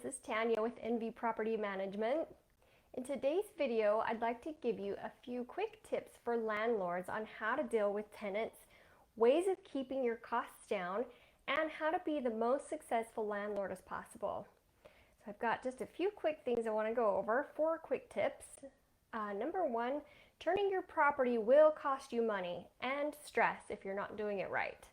is Tanya with NV Property Management. In today's video, I'd like to give you a few quick tips for landlords on how to deal with tenants, ways of keeping your costs down, and how to be the most successful landlord as possible. So I've got just a few quick things I want to go over, 4 quick tips. Number 1, turning your property will cost you money and stress if you're not doing it right.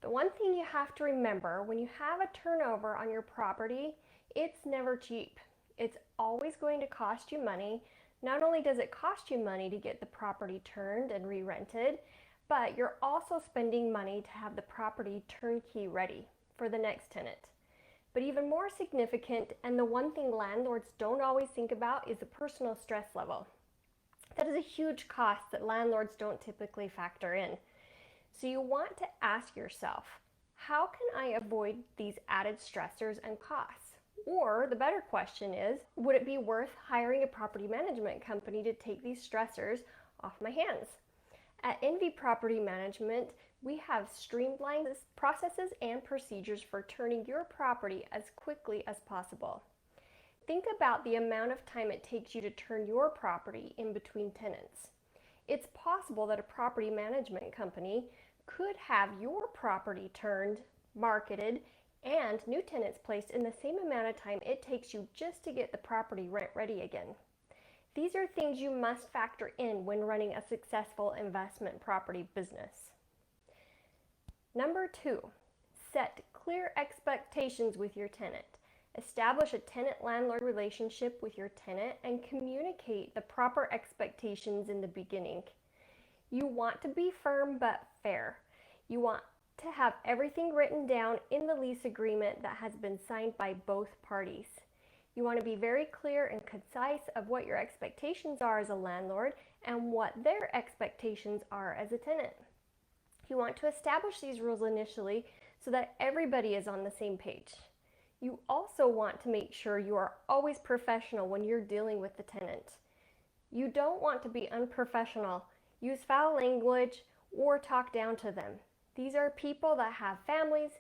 The one thing you have to remember when you have a turnover on your property, it's never cheap. It's always going to cost you money. Not only does it cost you money to get the property turned and re-rented, but you're also spending money to have the property turnkey ready for the next tenant. But even more significant, and the one thing landlords don't always think about, is the personal stress level. That is a huge cost that landlords don't typically factor in. So you want to ask yourself, how can I avoid these added stressors and costs? Or the better question is, would it be worth hiring a property management company to take these stressors off my hands? At NV Property Management, we have streamlined processes and procedures for turning your property as quickly as possible. Think about the amount of time it takes you to turn your property in between tenants. It's possible that a property management company could have your property turned, marketed, and new tenants placed in the same amount of time it takes you just to get the property rent ready again. These are things you must factor in when running a successful investment property business. Number 2, set clear expectations with your tenant. Establish a tenant-landlord relationship with your tenant and communicate the proper expectations in the beginning. You want to be firm but fair. You want to have everything written down in the lease agreement that has been signed by both parties. You want to be very clear and concise of what your expectations are as a landlord and what their expectations are as a tenant. You want to establish these rules initially so that everybody is on the same page. You also want to make sure you are always professional when you're dealing with the tenant. You don't want to be unprofessional, use foul language, or talk down to them. These are people that have families,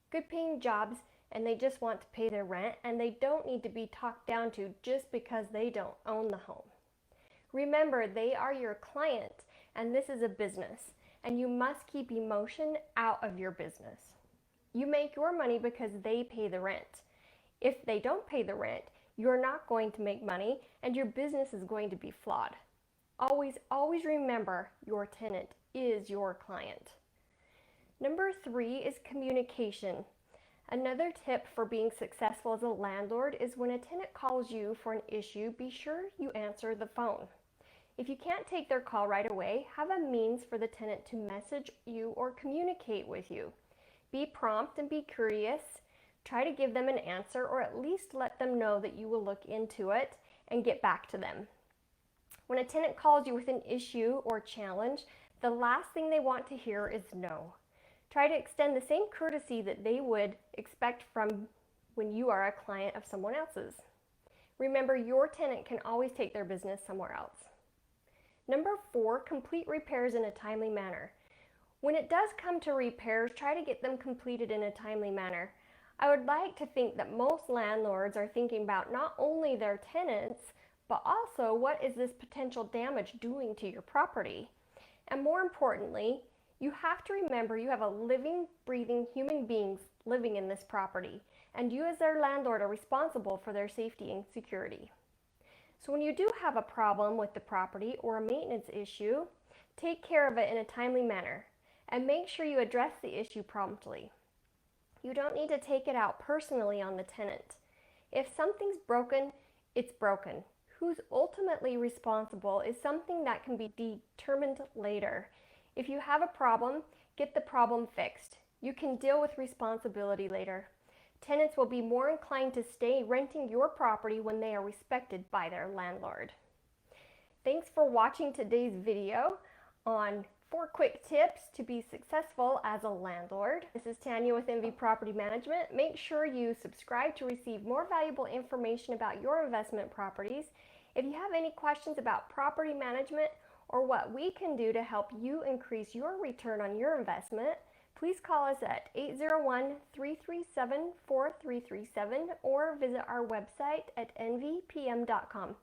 good paying jobs, and they just want to pay their rent, and they don't need to be talked down to just because they don't own the home. Remember, they are your client, and this is a business, and you must keep emotion out of your business. You make your money because they pay the rent. If they don't pay the rent, you're not going to make money and your business is going to be flawed. Always remember your tenant is your client. Number 3 is communication. Another tip for being successful as a landlord is when a tenant calls you for an issue, be sure you answer the phone. If you can't take their call right away, have a means for the tenant to message you or communicate with you. Be prompt and be curious. Try to give them an answer or at least let them know that you will look into it and get back to them. When a tenant calls you with an issue or challenge, the last thing they want to hear is no. Try to extend the same courtesy that they would expect from when you are a client of someone else's. Remember, your tenant can always take their business somewhere else. Number 4, complete repairs in a timely manner. When it does come to repairs, try to get them completed in a timely manner. I would like to think that most landlords are thinking about not only their tenants, but also what is this potential damage doing to your property. And more importantly, you have to remember you have a living, breathing human beings living in this property, and you as their landlord are responsible for their safety and security. So when you do have a problem with the property or a maintenance issue, take care of it in a timely manner. And make sure you address the issue promptly. You don't need to take it out personally on the tenant. If something's broken, it's broken. Who's ultimately responsible is something that can be determined later. If you have a problem, get the problem fixed. You can deal with responsibility later. Tenants will be more inclined to stay renting your property when they are respected by their landlord. Thanks for watching today's video on 4 quick tips to be successful as a landlord. This is Tanya with NV Property Management. Make sure you subscribe to receive more valuable information about your investment properties. If you have any questions about property management or what we can do to help you increase your return on your investment, please call us at 801-337-4337 or visit our website at envypm.com.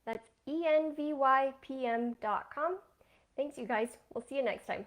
That's envypm.com. Thanks, you guys. We'll see you next time.